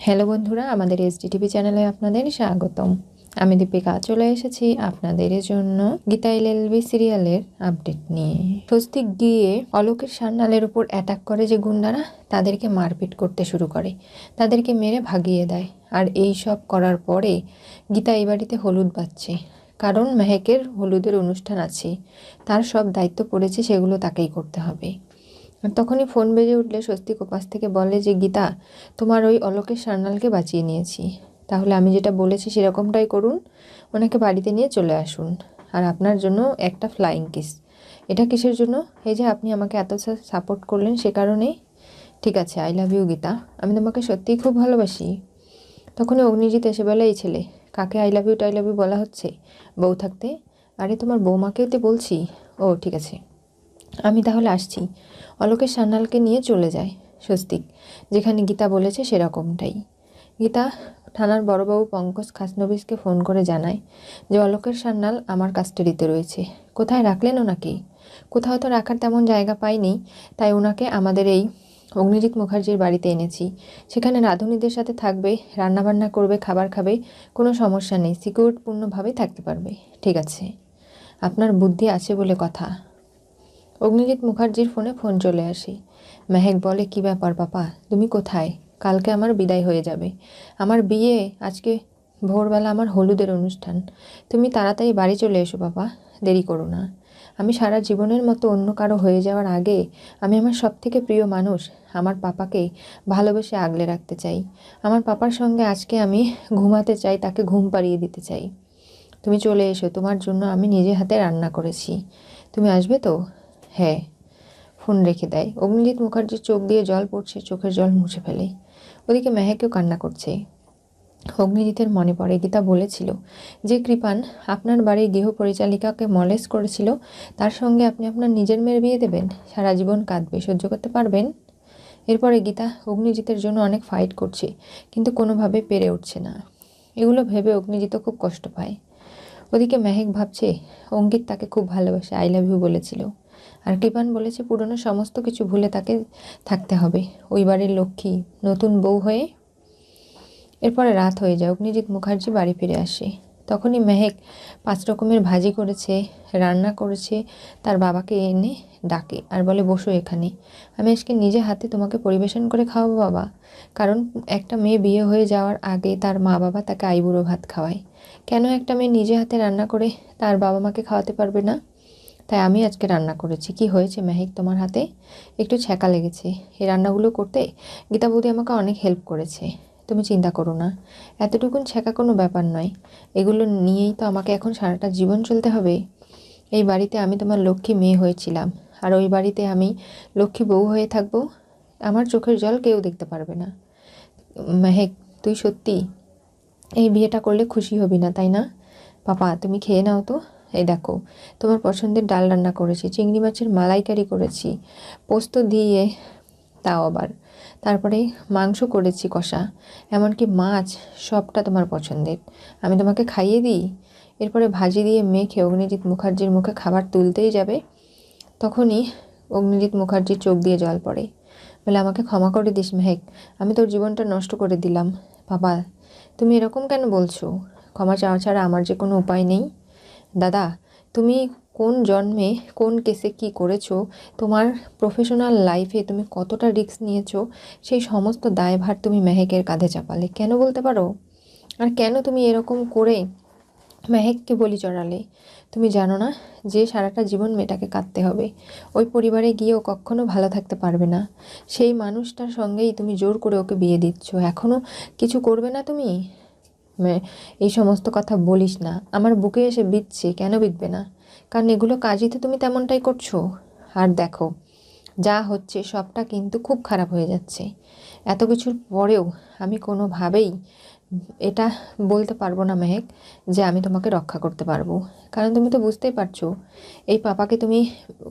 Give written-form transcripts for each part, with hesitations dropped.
Hello বন্ধুরা, আমাদের SDTV চ্যানেলে আপনাদের স্বাগতম। আমি দীপিকা চলে এসেছি আপনাদের জন্য গীতা এলএলবি সিরিয়ালের আপডেট নিয়ে। স্বস্তিক গিয়ে অলোকের সান্যালের উপর অ্যাটাক করে যে গুন্ডারা, তাদেরকে মারপিট করতে শুরু করে, তাদেরকে মেরে ভাগিয়ে দেয়। আর এই সব করার পরে গীতা এই বাড়িতে হলুদ বাচ্ছে, কারণ মেহেকের হলুদের অনুষ্ঠান আছে, তার সব দায়িত্ব পড়েছে, সেগুলো তাকেই করতে হবে। আর তখনই ফোন বেজে উঠলে স্বস্তিক ওপাশ থেকে বলে যে গীতা, তোমার ওই অলোকের সান্যালকে বাঁচিয়ে নিয়েছি, তাহলে আমি যেটা বলেছি সেরকমটাই করুন, ওনাকে বাড়িতে নিয়ে চলে আসুন। আর আপনার জন্য একটা ফ্লাইং কিস। এটা কিসের জন্য? এই যে আপনি আমাকে এত সাপোর্ট করলেন সে কারণেই। ঠিক আছে, আই লাভ ইউ গীতা, আমি তোমাকে সত্যিই খুব ভালোবাসি। তখনই অগ্নিজিৎ এসে বলে, এই ছেলে, কাকে আই লাভ ইউ বলা হচ্ছে? বউ থাকতে? আরে তোমার বৌমাকেও তো বলছি। ও ঠিক আছে, আমি তাহলে আসছি। অলোকের সান্যালকে নিয়ে চলে যায় স্বস্তিক, যেখানে গীতা বলেছে সেরকমটাই। গীতা থানার বড়বাবু পঙ্কজ খাসনবিসকে ফোন করে জানায় যে অলোকের সান্যাল আমার কাস্টাডিতে রয়েছে। কোথায় রাখলেন ওনাকে? কোথাও তো রাখার তেমন জায়গা পাইনি, তাই ওনাকে আমাদের এই অগ্নিজিৎ মুখার্জির বাড়িতে এনেছি। সেখানে রাঁধুনিদের সাথে থাকবে, রান্নাবান্না করবে, খাবার খাবে, কোনো সমস্যা নেই, সিকিউরপূর্ণভাবেই থাকতে পারবে। ঠিক আছে, আপনার বুদ্ধি আছে বলে কথা। অগ্নিজিৎ মুখার্জির ফোন চলে আসে। মেহেক বলে, কি ব্যাপার পাপা, তুমি কোথায়? কালকে আমার বিদায় হয়ে যাবে, আমার বিয়ে, আজকে ভোরবেলা আমার হলুদের অনুষ্ঠান। তুমি তাড়াতাড়ি বাড়ি চলে এসো পাপা, দেরি করো না। আমি সারা জীবনের মতো অন্য কারো হয়ে যাওয়ার আগে আমি আমার সবথেকে প্রিয় মানুষ আমার পাপাকে ভালোবেসে আগলে রাখতে চাই। আমার পাপার সঙ্গে আজকে আমি ঘুমাতে চাই, তাকে ঘুম পাড়িয়ে দিতে চাই। তুমি চলে এসো, তোমার জন্য আমি নিজে হাতে রান্না করেছি, তুমি আসবে তো? হ্যাঁ। ফোন রেখে দেয়। অগ্নিজিৎ মুখার্জির চোখ দিয়ে জল পড়ছে, চোখের জল মুছে ফেলে। ওদিকে মেহেকও কান্না করছে। অগ্নিজিতের মনে পড়ে গীতা বলেছিল যে কৃপান আপনার বাড়ির গৃহ পরিচালিকাকে মলেস্ট করেছিল, তার সঙ্গে আপনি আপনার নিজের মেয়ের বিয়ে দেবেন? সারা জীবন কাঁদবে, সহ্য করতে পারবেন? এরপরে গীতা অগ্নিজিতের জন্য অনেক ফাইট করছে, কিন্তু কোনোভাবে পেরে উঠছে না। এগুলো ভেবে অগ্নিজিৎ খুব কষ্ট পায়। ওদিকে মেহেক ভাবছে অঙ্কিত তাকে খুব ভালোবাসে, আই লাভ ইউ বলেছিল, আর কৃপান বলেছে পুরনো সমস্ত কিছু ভুলে তাকে থাকতে হবে ওই বাড়ির লক্ষ্মী নতুন বউ হয়ে। এরপরে রাত হয়ে যায়, অগ্নিজিৎ মুখার্জি বাড়ি ফিরে আসে। তখনই মেহেক 5 রকমের ভাজি করেছে, রান্না করেছে, তার বাবাকে এনে ডাকে আর বলে, বসো এখানে, আমি আজকে নিজে হাতে তোমাকে পরিবেশন করে খাওয়াবো বাবা। কারণ একটা মেয়ে বিয়ে হয়ে যাওয়ার আগে তার মা বাবা তাকে আইবুড়ো ভাত খাওয়ায়, কেন একটা মেয়ে নিজে হাতে রান্না করে তার বাবা মাকে খাওয়াতে পারবে না? তাই আমি আজকে রান্না করেছি। কি হয়েছে মেহেক তোমার হাতে? একটু ছ্যাঁকা লেগেছে। এই রান্নাগুলো করতে গীতা বৌদি আমাকে অনেক হেল্প করেছে, তুমি চিন্তা করো না, এতটুকুন ছ্যাঁকা কোনো ব্যাপার নয়। এগুলো নিয়েই তো আমাকে এখন সারাটা জীবন চলতে হবে। এই বাড়িতে আমি তোমার লক্ষ্মী মেয়ে হয়েছিলাম, আর ওই বাড়িতে আমি লক্ষ্মী বউ হয়ে থাকবো। আমার চোখের জল কেউ দেখতে পারবে না। মেহেক, তুই সত্যি এই বিয়েটা করলে খুশি হবি না, তাই না? পাপা তুমি খেয়ে নাও তো। এই দেখো, তোমার পছন্দের ডাল রান্না করেছি, চিংড়ি মাছের মালাইকারি করেছি, পোস্ত দিয়ে, তাও আবার, তারপরে মাংস করেছি কষা, এমনকি মাছ, সবটা তোমার পছন্দের, আমি তোমাকে খাইয়ে দিই। এরপরে ভাজি দিয়ে মেখে অগ্নিজিৎ মুখার্জির মুখে খাবার তুলতেই যাবে, তখনই অগ্নিজিৎ মুখার্জির চোখ দিয়ে জল পড়ে। বলে, আমাকে ক্ষমা করে দিস মেহেক, আমি তোর জীবনটা নষ্ট করে দিলাম। বাবা, তুমি এরকম কেন বলছো? ক্ষমা চাওয়া ছাড়া আমার যে কোনো উপায় নেই। দাদা, তুমি কোন জন্মে কোন কেসে কি করেছো, তোমার প্রফেশনাল লাইফে তুমি কতটা রিস্ক নিয়েছো, সেই সমস্ত দায়ভার তুমি মেহেকের কাঁধে চাপালে, কেন বলতে পারো? আর কেন তুমি এরকম করে মেহেককে বলি চড়ালে? তুমি জানো না যে সারাটা জীবন মেয়েটাকে কাঁদতে হবে, ওই পরিবারে গিয়েও কখনো ভালো থাকতে পারবে না, সেই মানুষটার সঙ্গেই তুমি জোর করে ওকে বিয়ে দিচ্ছ, এখনও কিছু করবে না তুমি? এই সমস্ত কথা বলিস না, আমার বুকে এসে বিঁধছে, কেন বিঁধবে না? কারণ এগুলো কাজই তো তুমি তেমনটাই করছো। আর দেখো, যা হচ্ছে সবটা কিন্তু খুব খারাপ হয়ে যাচ্ছে। এত কিছুর পরেও আমি কোনোভাবেই এটা বলতে পারবো না মেহেক যে আমি তোমাকে রক্ষা করতে পারবো, কারণ তুমি তো বুঝতেই পারছো এই পাপাকে তুমি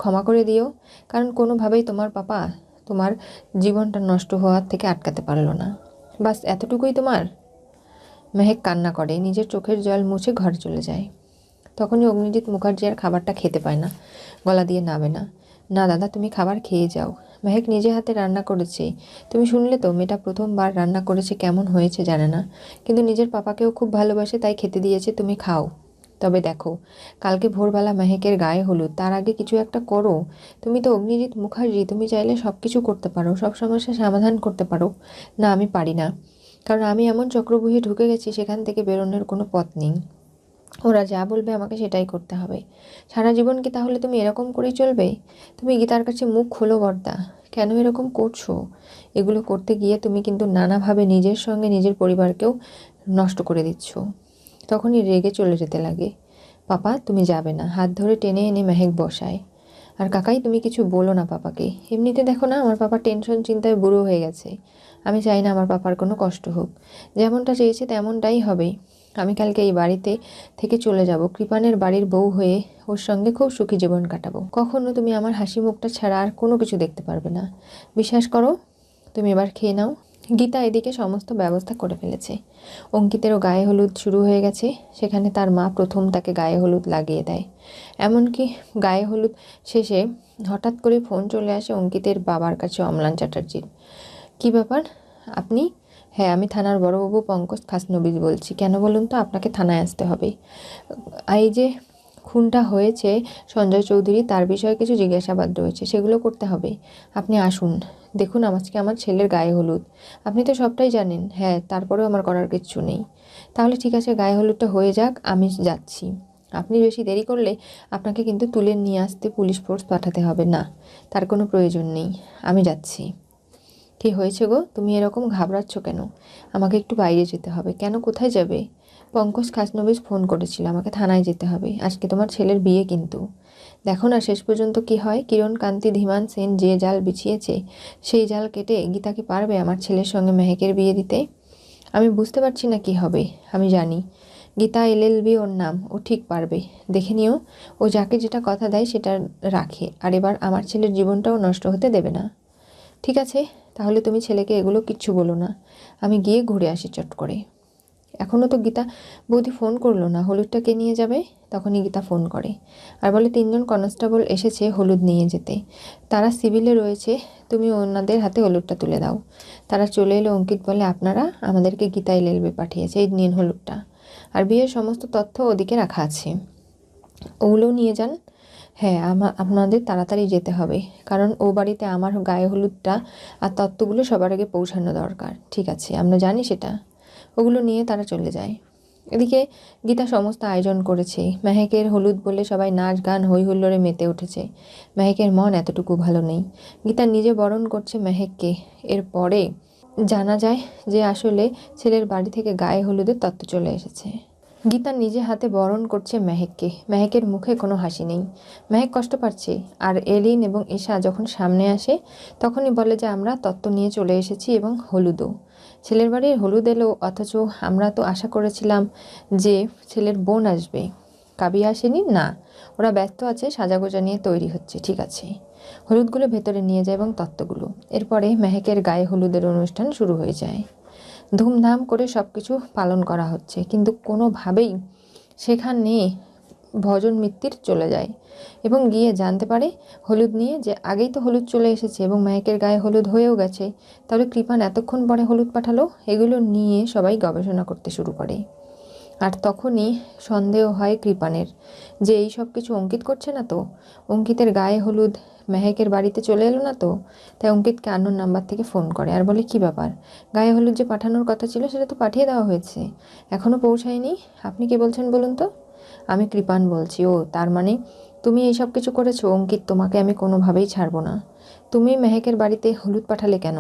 ক্ষমা করে দিও, কারণ কোনোভাবেই তোমার পাপা তোমার জীবনটা নষ্ট হওয়ার থেকে আটকাতে পারলো না। বাস এতটুকুই তোমার। মেহেক কান্না করে, নিজের চোখের জল মুছে ঘরে চলে যায়। তখনই অগ্নিজিৎ মুখার্জি আর খাবারটা খেতে পায় না, গলা দিয়ে নামে না। না দাদা, তুমি খাবার খেয়ে যাও, মেহেক নিজে হাতে রান্না করেছে। তুমি শুনলে তো, মেয়েটা প্রথমবার রান্না করেছে, কেমন হয়েছে জানে না, কিন্তু নিজের পাপাকেও খুব ভালোবাসে, তাই খেতে দিয়েছে, তুমি খাও। তবে দেখো, কালকে ভোরবেলা মেহেকের গায়ে হলুদ, তার আগে কিছু একটা করো। তুমি তো অগ্নিজিৎ মুখার্জি, তুমি চাইলে সব কিছু করতে পারো, সব সমস্যার সমাধান করতে পারো। না, আমি পারি না, কারণ আমি এমন চক্রব্যূহে ঢুকে গেছি, সেখান থেকে বেরোনোর কোনো পথ নেই। ওরা যা বলবে আমাকে সেটাই করতে হবে। সারা জীবন কি তাহলে তুমি এরকম করেই চলবে? তুমি গীতার কাছে মুখ খোলো বর্দা, কেন এরকম করছো? এগুলো করতে গিয়ে তুমি কিন্তু নানাভাবে নিজের সঙ্গে নিজের পরিবারকেও নষ্ট করে দিচ্ছ। তখনই রেগে চলে যেতে লাগে। পাপা, তুমি যাবে না, হাত ধরে টেনে এনে মেহেক বসায়। আর কাকাই, তুমি কিছু বলো না পাপাকে। এমনিতে দেখো না, আমার পাপা টেনশন চিন্তায় বুড়ো হয়ে গেছে। আমি চাই না আমার পাপার কোনো কষ্ট হোক। যেমনটা চেয়েছে তেমনটাই হবে। আমি কালকে এই বাড়িতে থেকে চলে যাব, কৃপানের বাড়ির বউ হয়ে ওর সঙ্গে খুব সুখী জীবন কাটাবো। কখনো তুমি আমার হাসি মুখটা ছাড়া আর কোনো কিছু দেখতে পারবে না। বিশ্বাস করো। তুমি এবার খেয়ে নাও। গীতা এদিকে সমস্ত ব্যবস্থা করে ফেলেছে। অঙ্কিতেরও গায়ে হলুদ শুরু হয়ে গেছে। সেখানে তার মা প্রথম তাকে গায়ে হলুদ লাগিয়ে দেয়। এমনকি গায়ে হলুদ শেষে হঠাৎ করে ফোন চলে আসে অঙ্কিতের বাবার কাছে, অম্লান চ্যাটার্জির। কী ব্যাপার আপনি? হ্যাঁ, আমি থানার বড়বাবু পঙ্কজ খাসনবিজ বলছি। কেন বলুন তো? আপনাকে থানায় আসতে হবে। এই যে খুনটা হয়েছে সঞ্জয় চৌধুরী, তার বিষয়ে কিছু জিজ্ঞাসাবাদ রয়েছে, সেগুলো করতে হবে। আপনি আসুন। দেখুন, আজকে আমার ছেলের গায়ে হলুদ। আপনি তো সবটাই জানেন। হ্যাঁ, তারপরেও আমার করার কিচ্ছু নেই। তাহলে ঠিক আছে, গায়ে হলুদটা হয়ে যাক, আমি যাচ্ছি। আপনি বেশি দেরি করলে আপনাকে কিন্তু তুলে নিয়ে আসতে পুলিশ ফোর্স পাঠাতে হবে। না, তার কোনো প্রয়োজন নেই, আমি যাচ্ছি। কী হয়েছে গো, তুমি এরকম ঘাবড়াচ্ছ কেন? আমাকে একটু বাইরে যেতে হবে। কেন, কোথায় যাবে? পঙ্কজ খাসনবিজ ফোন করেছিল, আমাকে থানায় যেতে হবে। আজকে তোমার ছেলের বিয়ে কিন্তু। দেখো না শেষ পর্যন্ত কি হয়। কিরণ কান্তি ধীমান সেন যে জাল বিছিয়েছে, সেই জাল কেটে গীতাকে পারবে আমার ছেলের সঙ্গে মেহেকের বিয়ে দিতে? আমি বুঝতে পারছি না কি হবে। আমি জানি গীতা এলএলবি ওর নাম, ও ঠিক পারবে। দেখে নিও, ও যাকে যেটা কথা দেয় সেটা রাখে, আর এবার আমার ছেলের জীবনটাও নষ্ট হতে দেবে না। ঠিক আছে, তাহলে তুমি ছেলেকে এগুলো কিচ্ছু বলো না। আমি গিয়ে ঘুরে আসি চট করে। এখনও তো গীতা বৌদি ফোন করলো না, হলুদটা কে নিয়ে যাবে? তখনই গীতা ফোন করে আর বলে 3জন কনস্টেবল এসেছে হলুদ নিয়ে যেতে। তারা সিভিলে রয়েছে, তুমি ওনাদের হাতে হলুদটা তুলে দাও। তারা চলে এলো। অঙ্কিত বলে, আপনারা আমাদেরকে গীতা এলএলবি পাঠিয়েছে, এই নিন হলুদটা। আর বিয়ের সমস্ত তথ্য ওদিকে রাখা আছে, ওগুলোও নিয়ে যান। হ্যাঁ, আপনাদের তাড়াতাড়ি যেতে হবে, কারণ ও বাড়িতে আমার গায়ে হলুদটা আর তত্ত্বগুলো সবার আগে পৌঁছানো দরকার। ঠিক আছে, আমরা জানি সেটা। ওগুলো নিয়ে তারা চলে যায়। এদিকে গীতা সমস্ত আয়োজন করেছে। মেহেকের হলুদ বলে সবাই নাচ গান হই হুল্লোড়ে মেতে উঠেছে। মেহেকের মন এতটুকু ভালো নেই। গীতা নিজে বরণ করছে মেহেককে। এরপরে জানা যায় যে আসলে ছেলের বাড়ি থেকে গায়ে হলুদের তত্ত্ব চলে এসেছে। গীতা নিজে হাতে বরণ করছে মেহেককে। মেহেকের মুখে কোনো হাসি নেই। মেহেক কষ্ট পাচ্ছে। আর এলিন এবং ঈশা যখন সামনে আসে তখনই বলে যে আমরা তত্ত্ব নিয়ে চলে এসেছি এবং হলুদও। ছেলের বাড়ির হলুদ এলো, অথচ আমরা তো আশা করেছিলাম যে ছেলের বোন আসবে। কাবিয়া আসেনি? না, ওরা ব্যস্ত আছে, সাজাগোজা নিয়ে তৈরি হচ্ছে। ঠিক আছে, হলুদগুলো ভেতরে নিয়ে যায় এবং তত্ত্বগুলো। এরপরে মেহেকের গায়ে হলুদের অনুষ্ঠান শুরু হয়ে যায়। ধুমধাম করে সব কিছু পালন করা হচ্ছে, কিন্তু কোনোভাবেই সেখানে ভজন মিত্তির চলে যায় এবং গিয়ে জানতে পারে হলুদ নিয়ে যে আগেই তো হলুদ চলে এসেছে এবং মেহেকের গায়ে হলুদ হয়েও গেছে। তাহলে কৃপান এতক্ষণ পরে হলুদ পাঠালো? এগুলো নিয়ে সবাই গবেষণা করতে শুরু করে। আর তখনই সন্দেহ হয় কৃপানের যে এই সব কিছু অঙ্কিত করছে না তো? অঙ্কিতের গায়ে হলুদ মেহেকের বাড়িতে চলে এলো না তো? তাই অঙ্কিতকে আননোন নাম্বার থেকে ফোন করে আর বলে, কী ব্যাপার, গায়ে হলুদ যে পাঠানোর কথা ছিল সেটা তো পাঠিয়ে দেওয়া হয়েছে, এখনও পৌঁছায়নি। আপনি কে বলছেন বলুন তো? আমি কৃপান বলছি। ও, তার মানে তুমি এই সব কিছু করেছো? অঙ্কিত, তোমাকে আমি কোনোভাবেই ছাড়বো না। তুমি মেহেকের বাড়িতে হলুদ পাঠালে কেন?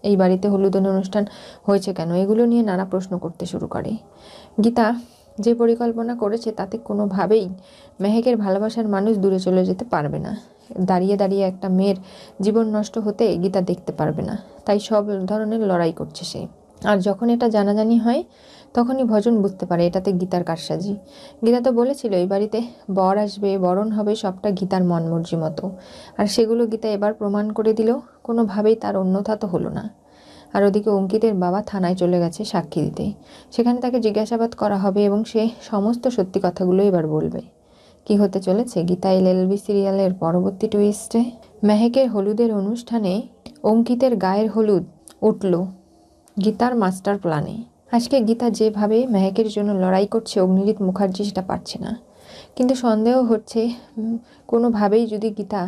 এই বাড়িতে হলুদের অনুষ্ঠান হয়েছে কেন? এগুলো নিয়ে নানা প্রশ্ন করতে শুরু করে। গীতা যে পরিকল্পনা করেছে তাতে কোনোভাবেই মেহেকের ভালোবাসার মানুষ দূরে চলে যেতে পারবে না। দাঁড়িয়ে দাঁড়িয়ে একটা মেয়ের জীবন নষ্ট হতে গীতা দেখতে পারবে না, তাই সব ধরনের লড়াই করছে সে। আর যখন এটা জানাজানি হয় তখনই ভজন বুঝতে পারে এটাতে গীতার কারসাজি। গীতা তো বলেছিল এই বাড়িতে বর আসবে, বরণ হবে, সবটা গীতার মন মর্জি মতো। আর সেগুলো গীতা এবার প্রমাণ করে দিল। কোনোভাবেই তার অন্যথা তো হলো না। আর ওদিকে অঙ্কিতের বাবা থানায় চলে গেছে সাক্ষী দিতে। সেখানে তাকে জিজ্ঞাসাবাদ করা হবে এবং সে সমস্ত সত্যি কথাগুলো এবার বলবে। কি হতে চলেছে গীতা এলএলবি সিরিয়ালের পরবর্তী টুইস্টে? মেহেকের হলুদের অনুষ্ঠানে অঙ্কিতের গায়ের হলুদ উঠল গীতার মাস্টার প্ল্যানে। আজকে গীতা যেভাবে মেহেকের জন্য লড়াই করছে, অগ্নিজিৎ মুখার্জি সেটা পারছে না। কিন্তু সন্দেহ হচ্ছে কোনোভাবেই যদি গীতা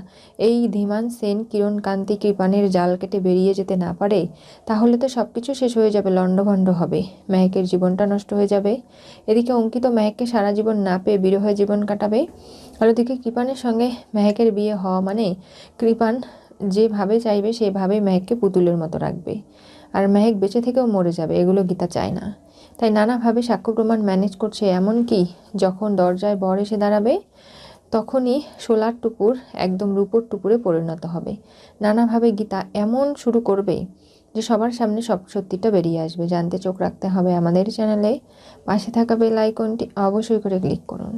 এই ধীমান সেন, কিরণ কান্তি, কৃপানের জাল কেটে বেরিয়ে যেতে না পারে, তাহলে তো সব কিছু শেষ হয়ে যাবে, লণ্ডভণ্ড হবে, মেহেকের জীবনটা নষ্ট হয়ে যাবে। এদিকে অঙ্কিত মেহেককে সারা জীবন না পেয়ে বিরহে জীবন কাটাবে। আর ওদিকে কৃপানের সঙ্গে মেহেকের বিয়ে হওয়া মানে কৃপান যেভাবে চাইবে সেভাবে মেহেককে পুতুলের মতো রাখবে, আর মেহেক বেঁচে থেকেও মরে যাবে। এগুলো গীতা চায় না। তাই নানাভাবে সাক্ষ্য প্রমাণ ম্যানেজ করছে। এমনকি যখন দরজায় বর এসে দাঁড়াবে, তখনই সোলার টুপুর একদম রূপোর টুপুরে পরিণত হবে। নানাভাবে গীতা এমন শুরু করবে যে সবার সামনে সব সত্যিটা বেরিয়ে আসবে। জানতে চোখ রাখতে হবে আমাদের চ্যানেলে। পাশে থাকা বেল আইকনটি অবশ্যই করে ক্লিক করুন।